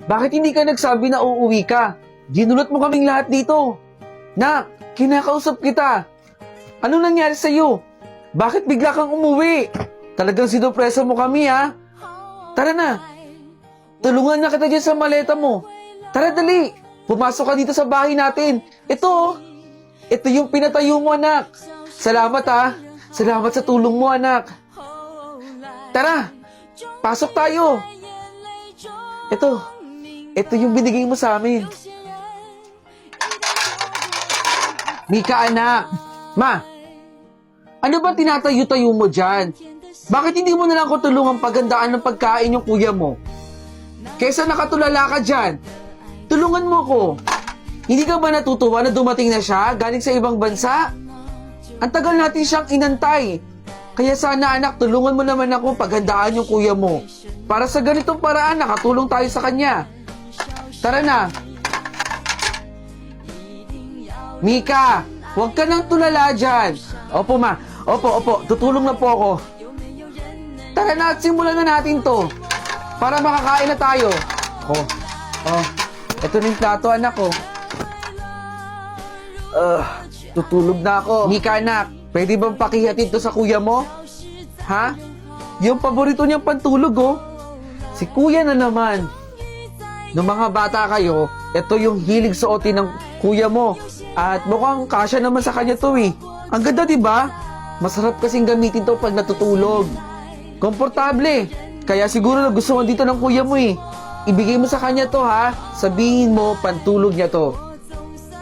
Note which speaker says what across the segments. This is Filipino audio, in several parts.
Speaker 1: Bakit hindi ka nagsabi na uuwi ka? Ginulot mo kaming lahat dito. Nak, kinakausap kita. Ano nangyari sa'yo? Bakit bigla kang umuwi? Talagang sinupresa mo kami, ha? Tara na. Tulungan na kita dyan sa maleta mo. Tara, dali. Pumasok ka dito sa bahay natin. Ito, oh. Ito yung pinatayo mo, anak. Salamat, ha. Salamat sa tulong mo, anak. Tara, pasok tayo. Ito yung binigay mo sa amin. Mika, anak. Ma, ano ba tinatayo-tayo mo dyan? Bakit hindi mo na lang ko tulungan paghandaan ng pagkain yung kuya mo? Kesa nakatulala ka dyan, tulungan mo ko. Hindi ka ba natutuwa na dumating na siya galing sa ibang bansa? Ang tagal natin siyang inantay. Kaya sana anak, tulungan mo naman ako paghandaan yung kuya mo. Para sa ganitong paraan, nakatulong tayo sa kanya. Tara na. Mika, huwag ka nang tulala dyan. Opo, ma. Opo. Tutulong na po ako. Tara na at simulan na natin to. Para makakain na tayo. Ito na yung plato, anak ko. Tutulog na ako. Mika, anak, pwede bang pakihatid to sa kuya mo? Ha? Yung paborito niyang pantulog, oh. Si kuya na naman. Nung mga bata kayo, ito yung hilig suotin ng kuya mo. At mukhang kasya naman sa kanya to, eh. Ang ganda, diba? Masarap kasing gamitin to pag natutulog. Komportable. Kaya siguro na gusto mo dito ng kuya mo, eh. Ibigay mo sa kanya to, ha? Sabihin mo, pantulog niya to.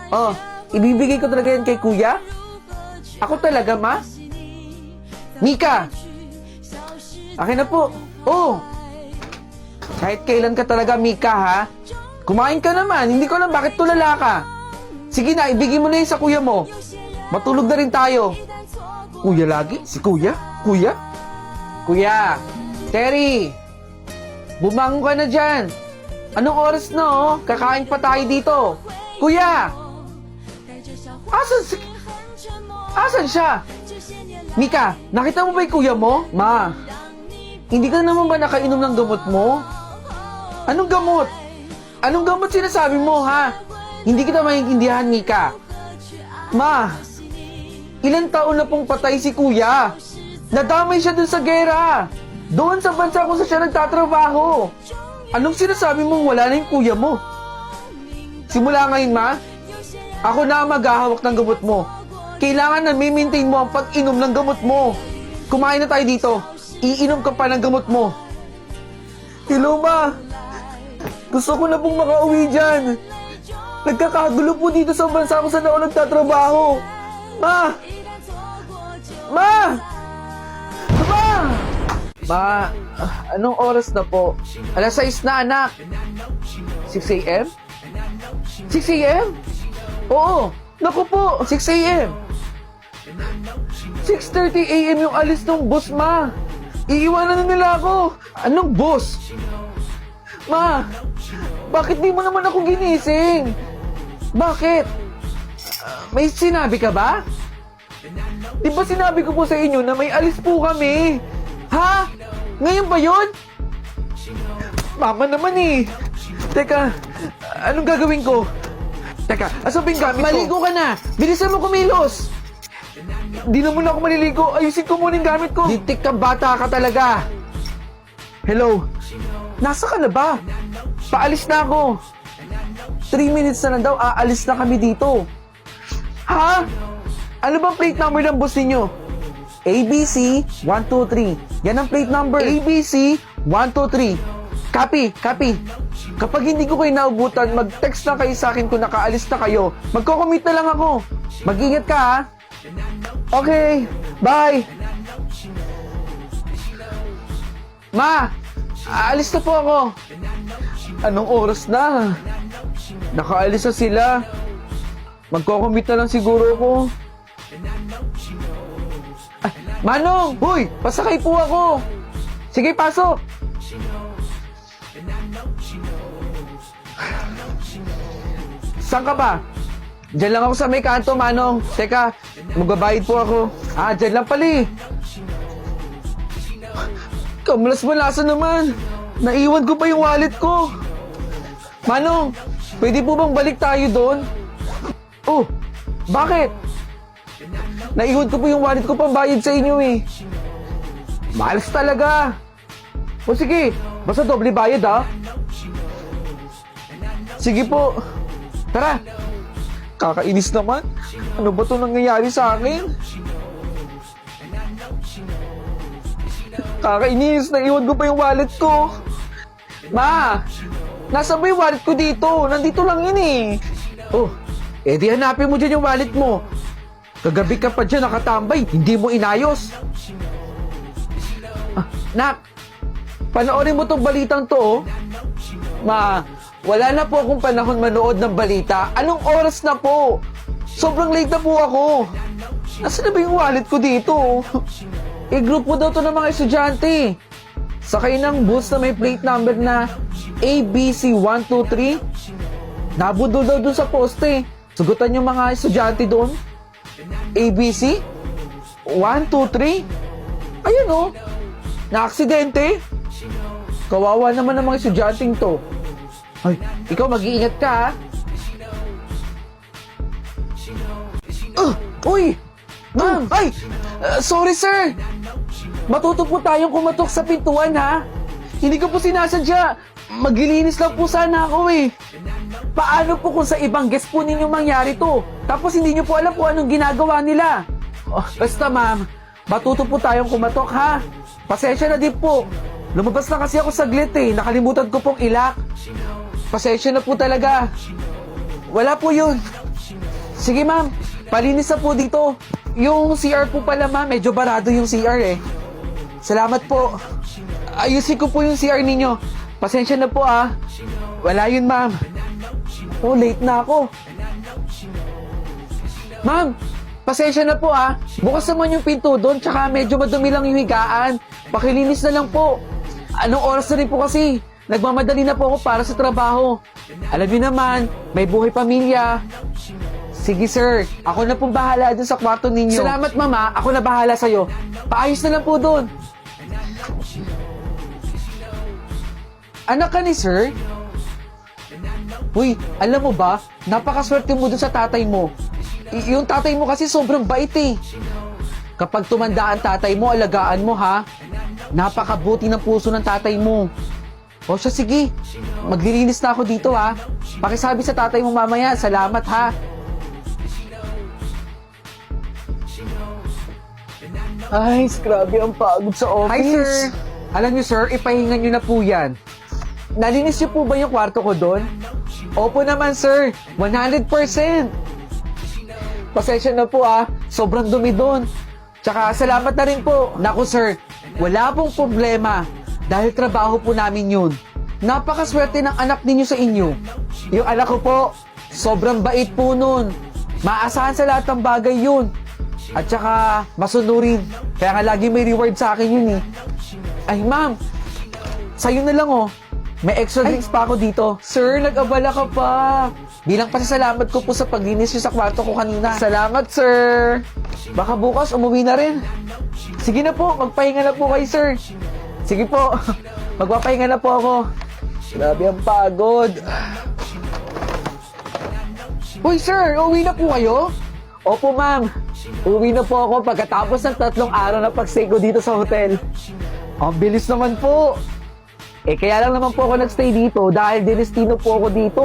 Speaker 1: Oh, ibibigay ko talaga yan kay kuya? Ako talaga, ma? Mika! Akin na po. Oh! Kahit kailan ka talaga, Mika, ha? Kumain ka naman. Hindi ko alam bakit tulala ka. Sige na, ibigay mo na yun sa kuya mo. Matulog na rin tayo. Kuya lagi? Si kuya? Kuya? Kuya! Terry! Bumangon ka na dyan. Anong oras na, oh? Kakain pa tayo dito. Kuya! Asan siya? Mika, nakita mo ba yung kuya mo? Ma, hindi ka naman ba nakainom ng gamot mo? Anong gamot? Anong gamot sinasabi mo, ha? Hindi kita maintindihan, Mika. Ma, ilang taon na pong patay si kuya. Nadamay siya dun sa gera. Doon sa bansa kung saan siya nagtatrabaho. Anong sinasabi mong wala na yung kuya mo? Simula ngayon, ma, ako na ang maghahawak ng gamot mo. Kailangan na mi-maintain mo ang pag-inom ng gamot mo. Kumain na tayo dito. Iinom ka pa ng gamot mo. Hello, ma. Gusto ko na pong makauwi dyan. Nagkakagulo po dito sa bansa kung saan ako nagtatrabaho. Ma! Ma! Ma! Ma, anong oras na po? Alas 6 na, anak. 6 a.m.? 6 a.m.? Oo. Naku po, 6 a.m. 6:30 a.m. yung alis ng bus, ma. Iiwanan na nila ako. Anong bus? Ma, bakit di mo naman ako ginising? Bakit? May sinabi ka ba? Di ba sinabi ko po sa inyo na may alis po kami? Ha? Ngayon ba yun? Mama naman eh. Teka, anong gagawin ko? Teka, asan ba yung gamit ko? Maligo ka na! Bilisan mo kumilos! Di naman ako maliligo. Ayusin ko muna yung gamit ko. Ditik ka, bata ka talaga. Hello? Nasa ka na ba? Paalis na ako. 3 minutes na lang daw, aalis na kami dito. Ha? Ano bang plate number ng bus ninyo? ABC 123. Yan ang plate number. ABC 123. Copy. Kapag hindi ko kayo naubutan, mag-text lang kayo sa akin kung nakaalis na kayo. Magko-commute na lang ako. Mag-ingat ka, ha? Okay, bye. Ma, aalis na po ako. Anong oras na? Nakaalis na sila. Magko-commute na lang siguro ako. Ay, Manong! Hoy! Pasakay po ako! Sige, pasok! Saan ka ba? Diyan lang ako sa may kanto, Manong. Teka, magbabayad po ako. Diyan lang pala eh. Kamalas-malasa naman. Naiwan ko pa yung wallet ko. Manong, pwede po bang balik tayo doon? Oh, bakit? Naiwan ko po yung wallet ko pambayad sa inyo eh. Malas talaga. O sige, basta doble bayad ha. Sige po. Tara. Kakainis naman. Ano ba ito nangyayari sa akin? Kakainis, naiwan ko pa yung wallet ko. Ma, nasa ba yung wallet ko dito? Nandito lang yun eh. Oh, edi hanapin mo dyan yung wallet mo. Kagabi ka pa dyan nakatambay, hindi mo inayos. Ah, Nak, panoorin mo tong balitang to oh. Ma, wala na po akong panahon manood ng balita. Anong oras na po? Sobrang late na po ako. Nasaan na ba yung wallet ko dito? I-group mo daw to ng mga estudyante. Sakay ng bus na may plate number na ABC123. Nabudol daw dun sa poste. Sugutan yung mga estudyante doon. ABC? 123? Ayun oh. Na-aksidente. Kawawa naman ang mga estudyanteng to. Ay, ikaw mag-iingat ka ha. Uy! Ma'am! Ay! Sorry sir! Matuto po tayong kumatok sa pintuan ha. Hindi ko po sinasadya. Maglilinis lang po sana ako eh. Paano po kung sa ibang guest po ninyo mangyari to? Tapos hindi nyo po alam kung anong ginagawa nila. Oh, basta ma'am, matuto po tayong kumatok ha. Pasensya na din po. Lumabas na kasi ako saglit eh. Nakalimutan ko pong ilak. Pasensya na po talaga. Wala po yun. Sige ma'am, palinis na po dito. Yung CR po pala ma'am, medyo barado yung CR eh. Salamat po. Ayusin ko po yung CR ninyo. Pasensya na po ah. Wala yun ma'am. Oh, late na ako. Ma'am, pasensya na po ah. Bukas naman yung pinto doon, tsaka medyo madumi lang yung higaan. Pakilinis na lang po. Anong oras na rin po kasi? Nagmamadali na po ako para sa trabaho. Alam niyo naman, may buhay pamilya. Sige sir, ako na pong bahala dun sa kwarto ninyo. Salamat mama, ako na bahala sa'yo. Paayos na lang po dun. Anak ka ni sir? Uy, alam mo ba, napakaswerte mo dun sa tatay mo. Yung tatay mo kasi sobrang bait eh. Kapag tumanda ang tatay mo, alagaan mo ha. Napakabuti ng puso ng tatay mo. O siya, sige. Maglilinis na ako dito ha. Pakisabi sa tatay mo mamaya, salamat ha. Ay, grabe ang pagod sa office. Hi sir. Alam niyo sir, ipahinga niyo na po yan. Nalinis niyo po ba yung kwarto ko doon? Opo naman sir, 100%. Pasensya na po ah, sobrang dumi doon. Tsaka salamat na rin po. Naku sir, wala pong problema. Dahil trabaho po namin yun. Napakaswerte ng anak ninyo sa inyo. Yung anak ko po, sobrang bait po nun. Maasahan sa lahat ng bagay yun. At saka, masunurin. Kaya nga lagi may reward sa akin yun eh. Ay ma'am, sa'yo na lang oh. May extra drinks pa ako dito. Sir, nag-abala ka pa. Bilang pasasalamat ko po sa paglinis nyo sa kwarto ko kanina. Salamat sir. Baka bukas umuwi na rin. Sige na po, magpahinga na po kayo sir. Sige po, magpapahinga na po ako. Grabe ang pagod. Uy sir, uwi na po kayo? Opo ma'am, uwi na po ako pagkatapos ng 3 araw na pag-stay ko dito sa hotel. Ang bilis naman po. Kaya lang naman po ako nag-stay dito dahil dinestino po ako dito.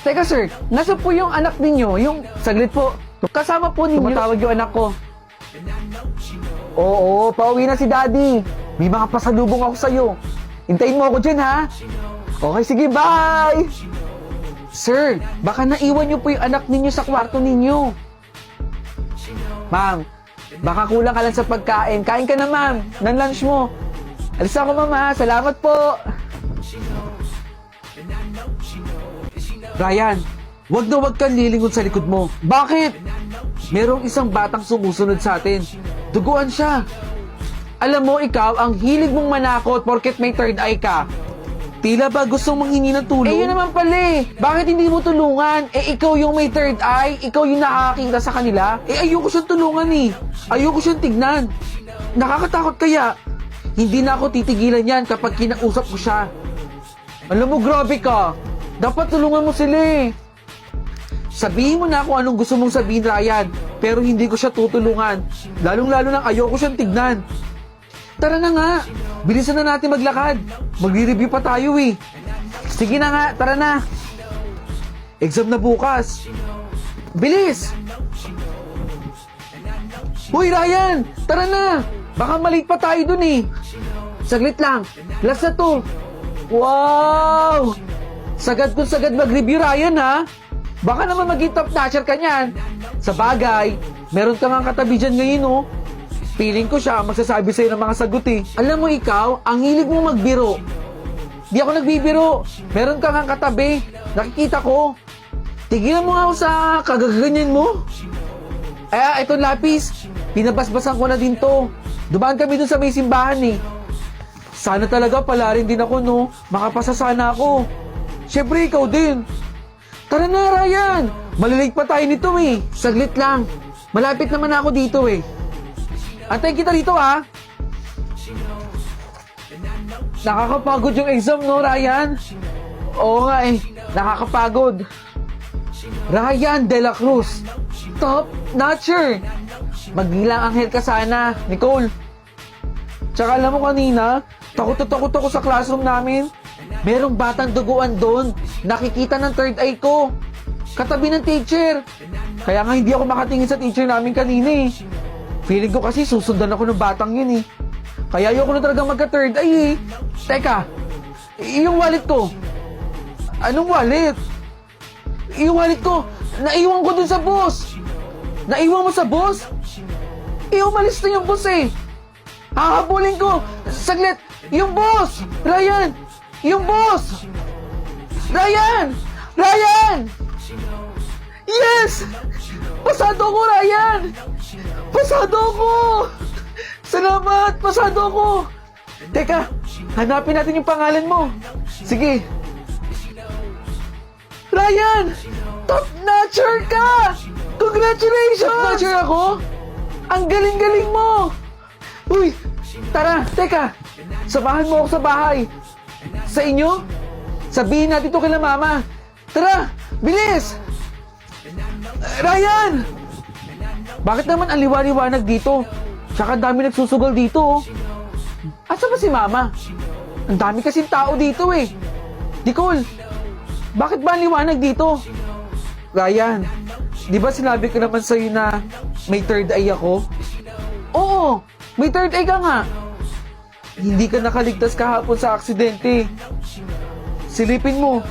Speaker 1: Teka sir, nasa po yung anak ninyo? Yung, saglit po, kasama po ninyo. Tumatawag yung anak ko. Oo, pauwi na si daddy. May mga pasalubong ako sa'yo. Hintayin mo ako dyan, ha? Okay, sige, bye! Sir, baka naiwan niyo po yung anak ninyo sa kwarto ninyo. Ma'am, baka kulang ka lang sa pagkain. Kain ka na, ma'am, ng lunch mo. Alis ako, mama. Salamat po. Ryan, wag na wag kang lilingon sa likod mo. Bakit? Merong isang batang sumusunod sa atin. Duguan siya. Alam mo, ikaw, ang hilig mong manakot porket may third eye ka. Tila ba gustong manghingi ng tulong? Eh, yun naman pala eh. Bakit hindi mo tulungan? Eh, ikaw yung may third eye. Ikaw yung nakakakita sa kanila. Eh, ayoko siyang tulungan eh. Ayoko siyang tignan. Nakakatakot kaya. Hindi na ako titigilan yan kapag kinausap ko siya. Alam mo, grabe ka. Dapat tulungan mo sila eh. Sabihin mo na kung anong gusto mong sabihin, Ryan. Pero hindi ko siya tutulungan. Lalong-lalo nang ayoko siyang tignan. Tara na nga. Bilisan na natin maglakad. Magre-review pa tayo eh. Sige na nga, tara na. Exam na bukas. Bilis! Hoy, Ryan! Tara na! Baka malate pa tayo dun eh. Saglit lang. Last na to. Wow! Sagad kung sagad mag-review, Ryan, ha? Baka naman maging top notcher ka niyan. Sa bagay, meron ka nga katabi dyan ngayon, oh. Feeling ko siya magsasabi sa'yo ng mga sagot, eh. Alam mo ikaw, ang hilig mo magbiro. Di ako nagbibiro. Meron ka nga katabi. Nakikita ko. Tigilan mo nga ako sa kagaganyan mo. Ito lapis. Pinabasbasan ko na din to. Dumaan kami dun sa may simbahan, eh. Sana talaga pala rin din ako, no? Makapasa sana ako. Siyempre, ikaw din. Tara na, Ryan! Malilate pa tayo nito eh. Saglit lang. Malapit naman ako dito eh. Antayin kita dito ha. Nakakapagod yung exam, no, Ryan? Oo nga eh. Nakakapagod. Ryan De La Cruz. Top notcher. Magbilang anghel ka sana, Nicole. Tsaka alam mo kanina, takot na takot ako sa classroom namin. Merong batang duguan doon. Nakikita ng third eye ko. Katabi ng teacher. Kaya nga hindi ako makatingin sa teacher namin kanina eh. Feeling ko kasi susundan ako ng batang yun eh. Kaya ayoko na talaga magka-third eye eh. Teka, yung wallet ko. Anong wallet? Yung wallet ko, naiwan ko dun sa bus. Naiwan mo sa bus? Umalis na yung bus eh. Hahabulin ko. Saglit, yung bus! Ryan! Yung boss! Ryan! Ryan! Yes! Pasado ko, Ryan! Pasado ko! Salamat! Pasado ko! Teka, hanapin natin yung pangalan mo. Sige. Ryan! Top notcher ka! Congratulations! Top notcher ako? Ang galing-galing mo! Uy! Tara, teka! Samahan mo ako sa bahay. Sa inyo? Sabihin natin ito kila mama. Tara! Bilis! Ryan! Bakit naman ang liwa-liwanag dito? Tsaka ang dami nagsusugal dito, oh. Asa ba si mama? Ang dami kasing tao dito, eh. Nicole, bakit ba ang liwanag dito? Ryan, di ba sinabi ko naman sa'yo na may third eye ako? Oo, may third eye ka nga. Hindi ka nakaligtas kahapon sa aksidente. Silipin mo.